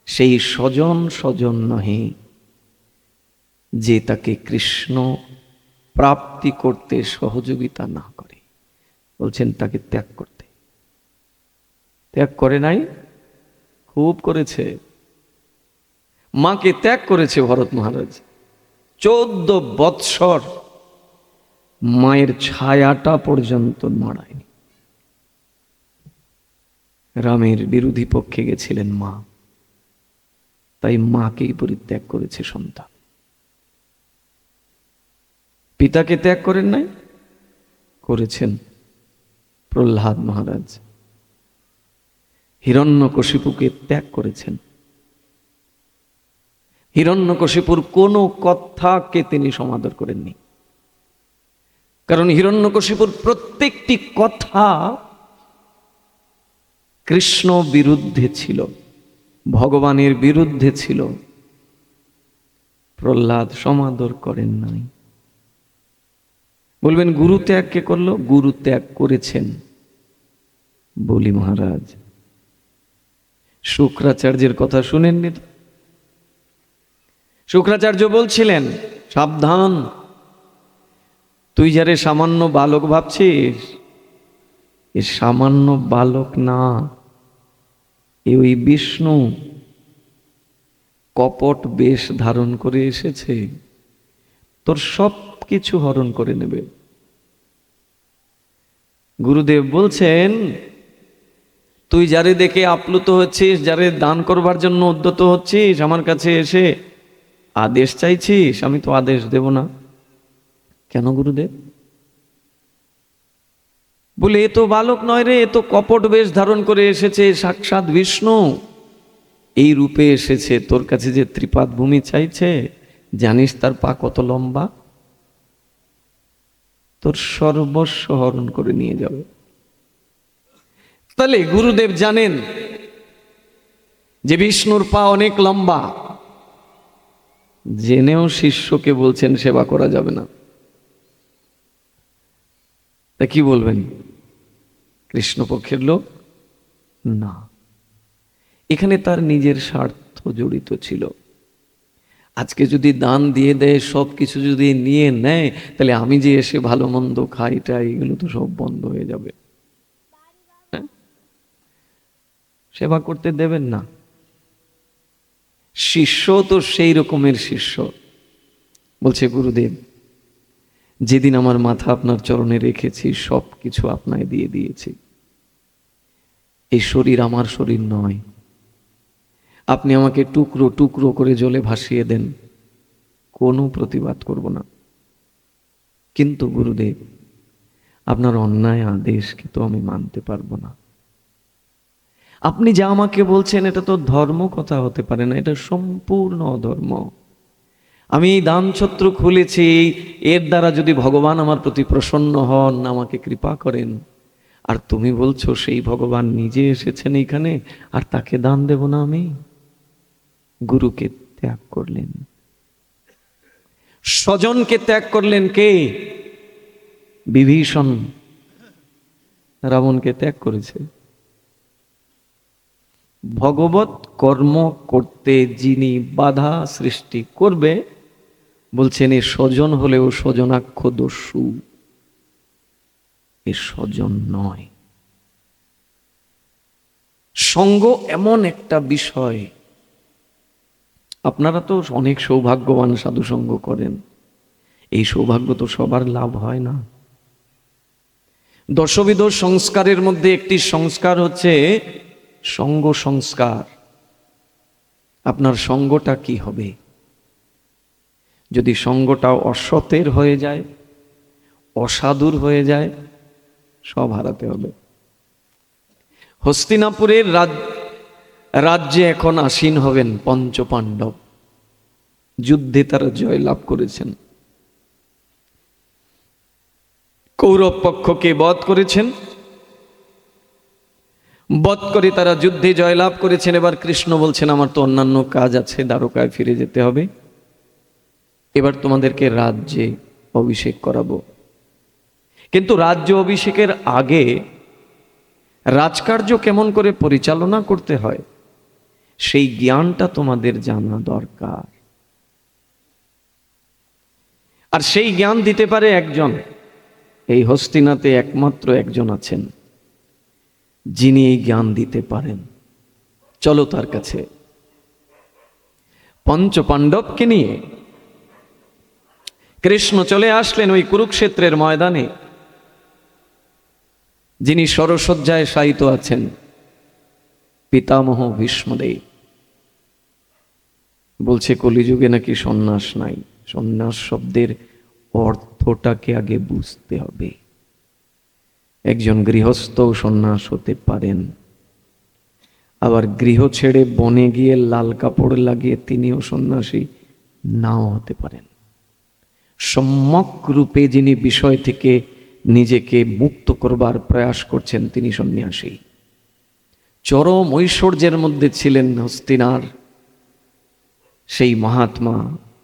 সেই স্বজন স্বজন নহে, যে তাকে কৃষ্ণ প্রাপ্তি করতে সহযোগিতা না করে। বলছেন তাকে ত্যাগ করতে। ত্যাগ করে নাই? খুব করেছে। মাকে ত্যাগ করেছে ভরত মহারাজ। 14 বৎসর মায়ের ছায়াটা পর্যন্ত নড়ায়নি। রামের বিরোধী পক্ষে গেছিলেন মা, তাই মাকেই পরিত্যাগ করেছে সন্তান। পিতাকে ত্যাগ করেন নাই? করেছেন প্রহ্লাদ মহারাজ। হিরণ্যকশিপুকে ত্যাগ করেছেন। হিরণ্যকশিপুর কোনো কথাকে তিনি সমাদর করেননি, কারণ হিরণ্যকশিপুর প্রত্যেকটি কথা কৃষ্ণ বিরুদ্ধে ছিল, ভগবানের বিরুদ্ধে ছিল। প্রহ্লাদ সমাদর করেন নাই। বলবেন গুরু ত্যাগ কে করলো? গুরু ত্যাগ করেছেন বলি মহারাজ। শুক্রাচার্যের কথা শুনেননি তো? শুক্রাচার্য বলছিলেন, সাবধান, তুই যারে সামান্য বালক ভাবছিস, এ সামান্য বালক না, এ ওই বিষ্ণু কপট বেশ ধারণ করে এসেছে, তোর সব কিছু হরণ করে নেবে। গুরুদেব বলছেন, তুই যারে দেখে আপ্লুত হচ্ছিস, যারে দান করবার জন্য উদ্যত হচ্ছিস, আমার কাছে এসে আদেশ চাইছিস, আমি তো আদেশ দেব না। কেন গুরুদেব? বলে এ তো বালক নয় রে, এ তো কপট বেশ ধারণ করে এসেছে, সাক্ষাৎ বিষ্ণু এই রূপে এসেছে। তোর কাছে যে ত্রিপাদ ভূমি চাইছে, জানিস তার পা কত লম্বা? তোর সর্বস্ব হরণ করে নিয়ে যাবে। তাহলে গুরুদেব জানেন যে বিষ্ণুর পা অনেক লম্বা, জেনেও শিষ্যকে বলছেন সেবা করা যাবে না। তা কি বলবেন? কৃষ্ণপক্ষের লোক না, এখানে তার নিজের স্বার্থ জড়িত ছিল। আজকে যদি দান দিয়ে দেয়, সব কিছু যদি নিয়ে নেয়, তাহলে আমি যে এসে ভালো মন্দ খাইটা, এগুলো তো সব বন্ধ হয়ে যাবে। সেবা করতে দেবেন না। শিষ্য তো সেই রকমের শিষ্য। বলছে গুরুদেব, যেদিন আমার মাথা আপনার চরণে রেখেছি, সব কিছু আপনায় দিয়ে দিয়েছি। এই শরীর আমার শরীর নয়। আপনি আমাকে টুকরো টুকরো করে জলে ভাসিয়ে দেন, কোনো প্রতিবাদ করব না। কিন্তু গুরুদেব, আপনার অন্যায় আদেশকে তো আমি মানতে পারবো না। আপনি যা আমাকে বলছেন, এটা তো ধর্ম কথা হতে পারে না, এটা সম্পূর্ণ অধর্ম। আমি এই দানছত্র খুলেছি, এর দ্বারা যদি ভগবান আমার প্রতি প্রসন্ন হন, আমাকে কৃপা করেন, আর তুমি বলছো সেই ভগবান নিজে এসেছেন এইখানে, আর তাকে দান দেব না আমি? গুরুকে ত্যাগ করলেন। স্বজনকে ত্যাগ করলেন কে? বিভীষণ রাবণকে ত্যাগ করেছে। ভগবত কর্ম করতে যিনি বাধা সৃষ্টি করবে, বলছেন এ স্বজন হলেও স্বজনাক্ষ দস্যু, এ স্বজন নয়। সঙ্গ এমন একটা বিষয়, আপনারা তো অনেক সৌভাগ্যবান, সাধু সঙ্গ করেন, এই সৌভাগ্য তো সবার লাভ হয় না। দশবিধ সংস্কারের মধ্যে একটি সংস্কার হচ্ছে সঙ্গ সংস্কার। আপনার সঙ্গটা কি হবে? যদি সঙ্গটা অসতের হয়ে যায়, অসাধুর হয়ে যায়, সব হারাতে হবে। হস্তিনাপুরের রাজ্যে এখন আসীন হবেন পঞ্চপাণ্ডব। যুদ্ধে তারা জয় লাভ করেছেন, কৌরব পক্ষকে বধ করেছেন, বধ করে তারা যুদ্ধে জয়লাভ করেছেন। এবার কৃষ্ণ বলছেন, আমার তো অন্যান্য কাজ আছে, দ্বারকায় ফিরে যেতে হবে, এবার তোমাদেরকে রাজ্যে অভিষেক করাবো। কিন্তু রাজ্য অভিষেকের আগে রাজকার্য কেমন করে পরিচালনা করতে হয়, সেই জ্ঞানটা তোমাদের জানা দরকার। আর সেই জ্ঞান দিতে পারে একজন, এই হস্তিনাতে একমাত্র একজন আছেন যিনি এই জ্ঞান দিতে পারেন। চলো তার কাছে। পঞ্চপাণ্ডবকে নিয়ে কৃষ্ণ চলে আসলেন ওই কুরুক্ষেত্রের ময়দানে। যিনি সরসজ্জায় শায়িত আছেন পিতামহ ভীষ্মদেব। বলছে কলিযুগে নাকি সন্ন্যাস নাই। সন্ন্যাস শব্দের অর্থটাকে আগে বুঝতে হবে। একজন গৃহস্থ সন্ন্যাস হতে পারেন, আবার গৃহ ছেড়ে বনে গিয়ে লাল কাপড় লাগিয়ে তিনিও সন্ন্যাসী নাও হতে পারেন। সম্যক রূপে যিনি বিষয় থেকে নিজেকে মুক্ত করবার প্রয়াস করছেন তিনি সন্ন্যাসী। চরম ঐশ্বর্যের মধ্যে ছিলেন হস্তিনার সেই মহাত্মা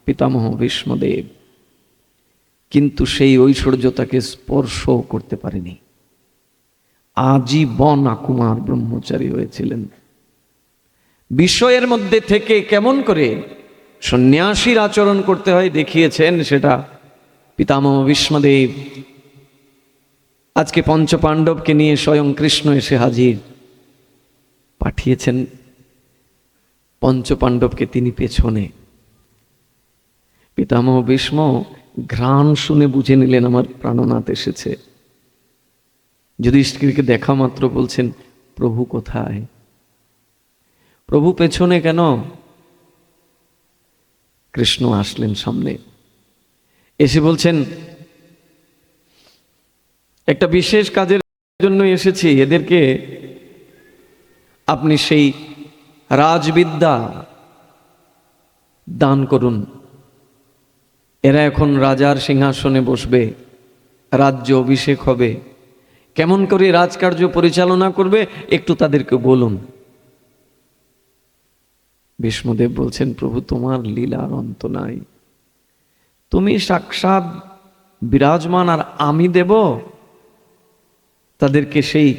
পিতামহ ভীষ্মদেব, কিন্তু সেই ঐশ্বর্য তাকে স্পর্শ করতে পারেনি। আজীবন আকুমার ব্রহ্মচারী হয়েছিলেন। বিষয়ের মধ্যে থেকে কেমন করে সন্ন্যাসীর আচরণ করতে হয় দেখিয়েছেন সেটা পিতামহ ভীষ্মদেব। আজকে পঞ্চপাণ্ডবকে নিয়ে স্বয়ং কৃষ্ণ এসে হাজির। পাঠিয়েছেন পঞ্চপাণ্ডবকে তিনি পেছনে। পিতামহ ভীষ্ম ঘ্রাণ শুনে বুঝে নিলেন আমার প্রাণনাথ এসেছে। যুধিষ্ঠিরকে দেখা মাত্র বলছেন, প্রভু কোথায়? প্রভু পেছনে কেন? কৃষ্ণ আসলেন সামনে, এসে বলছেন, একটা বিশেষ কাজের জন্য এসেছি। এদেরকে আপনি সেই রাজবিদ্যা দান করুন। এরা এখন রাজার সিংহাসনে বসবে, রাজ্য অভিষেক হবে। কেমন করে রাজকার্য পরিচালনা করবে একটু তাদেরকে বলুন। ভীষ্মদেব বলছেন, প্রভু তোমার লীলার অন্ত নাই। তুমি সাক্ষাৎ বিরাজমান আর আমি দেব তাদেরকে সেই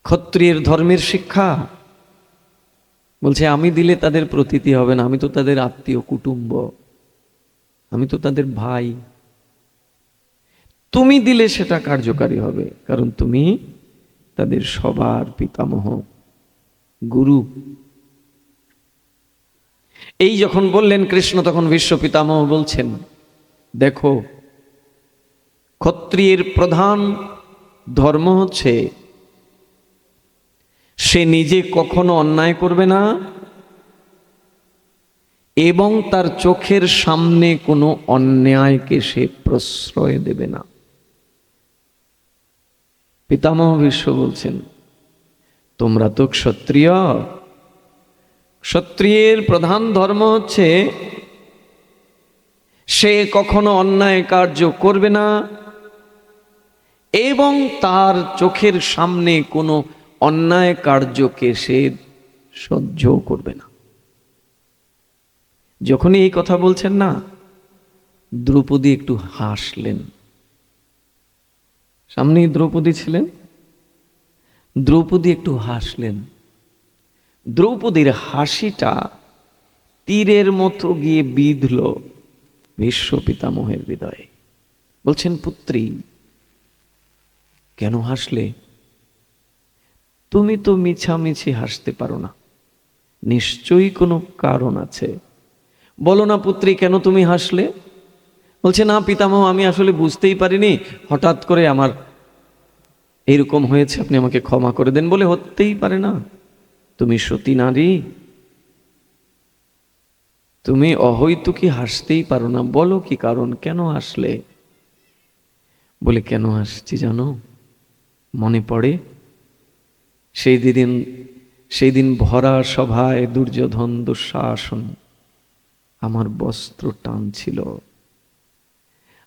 ক্ষত্রিয়ের ধর্মের শিক্ষা? বলছে, আমি দিলে তাদের প্রতীতি হবে না। আমি তো তাদের আত্মীয় কুটুম্ব, আমি তো তাদের ভাই। তুমি দিলে সেটা কার্যকারী হবে, কারণ তুমি তাদের সবার পিতামহ, গুরু। এই যখন বললেন কৃষ্ণ, তখন বিশ্ব পিতামহ বলছেন, দেখো, ক্ষত্রিয়ের প্রধান ধর্ম হচ্ছে সে নিজে কখনো অন্যায় করবে না এবং তার চোখের সামনে কোনো অন্যায়কে সে প্রশ্রয় দেবে না। পিতামহ ভীষ্ম বলছেন, তোমরা তো ক্ষত্রিয়। ক্ষত্রিয়ের প্রধান ধর্ম হচ্ছে সে কখনো অন্যায় কার্য করবে না এবং তার চোখের সামনে কোনো অন্যায় কার্যকে সে সহ্য করবে না। যখনই এই কথা বলছেন না, দ্রৌপদী একটু হাসলেন। সামনেই দ্রৌপদী ছিলেন, দ্রৌপদী একটু হাসলেন। দ্রৌপদীর হাসিটা তীরের মতো গিয়ে বিঁধল ভীষ্ম পিতামহের হৃদয়ে। বলছেন, পুত্রী, কেন হাসলে? তুমি তো মিছামিছি হাসতে পারো না, নিশ্চয়ই কোনো কারণ আছে। বলো না পুত্রী, কেন তুমি হাসলে? বলছে, না পিতামহ, আমি আসলে বুঝতেই পারিনি, হঠাৎ করে আমার এইরকম হয়েছে, আপনি আমাকে ক্ষমা করে দেন। বলে, হতেই পারে না, তুমি সতী নারী, তুমি অহৈতুকী হাসতেই পারো না। বলো কি কারণ, কেন হাসলে? বলে, কেন হাসছি জানো? মনে পড়ে সেই দিন ভরা সভায় দুর্যোধন দুঃশাসন আমার বস্ত্র টানছিল,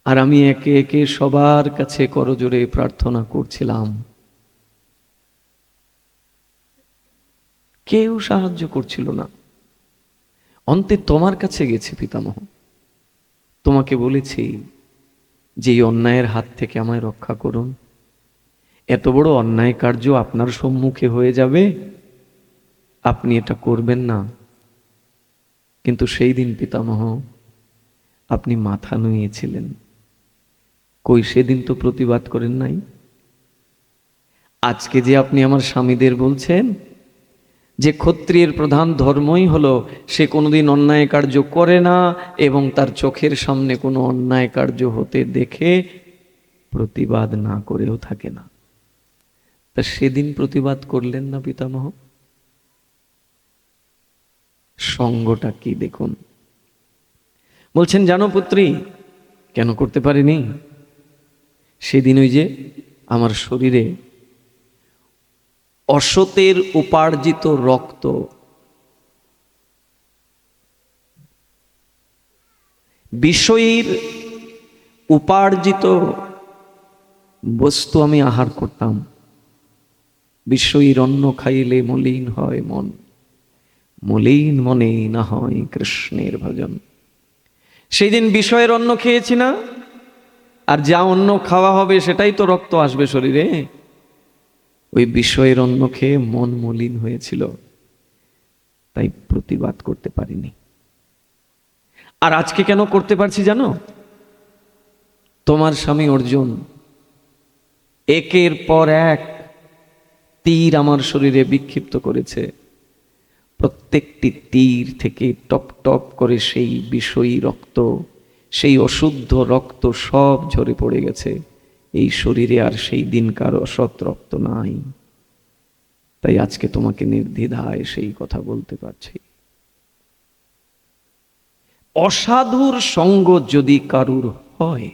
আর আমি একে একে সবার কাছে করজোড়ে প্রার্থনা করছিলাম, কেউ সাহায্য করছিল না। অন্তে তোমার কাছে গেছি পিতামহ, তোমাকে বলেছি যে এই অন্যায়ের হাত থেকে আমায় রক্ষা করুন। এত বড় অন্যায় কার্য আপনার সম্মুখে হয়ে যাবে, আপনি এটা করবেন না। কিন্তু সেই দিন পিতামহ আপনি মাথা নুইয়েছিলেন, কই সেদিন তো প্রতিবাদ করেন নাই। আজকে যে আপনি আমার স্বামীদের বলছেন যে ক্ষত্রিয়ের প্রধান ধর্মই হলো সে কোনোদিন অন্যায় কার্য করে না এবং তার চোখের সামনে কোনো অন্যায় কার্য হতে দেখে প্রতিবাদ না করেও থাকে না, তা সেদিন প্রতিবাদ করলেন না পিতামহ? সঙ্গটা কি দেখুন। বলছেন জানো পুত্রী, কেন করতে পারিনি? সেদিন ওই যে আমার শরীরে অসতের উপার্জিত রক্ত, বিষয়ীর উপার্জিত বস্তু আমি আহার করতাম। বিষয়ীর অন্ন খাইলে মলিন হয় মন, মলিন মনে না হয় কৃষ্ণের ভজন। সেই দিন বিষয়ের অন্ন খেয়েছি না, আর যা অন্ন খাওয়া হবে সেটাই তো রক্ত আসবে শরীরে। ওই বিষয়ের অন্ন খেয়ে মন মলিন হয়েছিল, তাই প্রতিবাদ করতে পারিনি। আর আজকে কেন করতে পারছি জানো? তোমার স্বামী অর্জুন একের পর এক তীর আমার শরীরে বিক্ষিপ্ত করেছে। প্রত্যেকটি তীর থেকে টপ টপ করে সেই বিষয়ী রক্ত, সেই অশুদ্ধ রক্ত সব ঝরে পড়ে গেছে। এই শরীরে আর সেই দিনকার অসৎ রক্ত নাই। তাই আজকে তোমাকে নির্দ্বিধায় সেই কথা বলতে পারছি। অসাধুর সঙ্গ যদি কারুর হয়,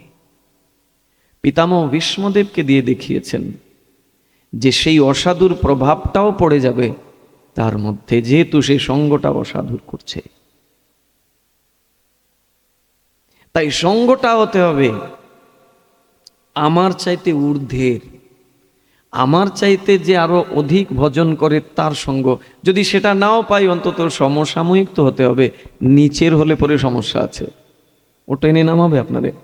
পিতামহ ভীষ্মদেবকে দিয়ে দেখিয়েছেন যে সেই অসাধুর প্রভাবটাও পড়ে যাবে তার মধ্যে, যেহেতু সেই সঙ্গটা অসাধুর করছে। তাই সঙ্গটা হতে হবে আমার চাইতে ঊর্ধ্বের, আমার চাইতে যে আরো অধিক ভজন করে তার সঙ্গ। যদি সেটা নাও পাই, অন্তত সমসাময়িক তো হতে হবে। নিচের হলে পরে সমস্যা আছে, ওটা এনে নামাবে আপনাদের।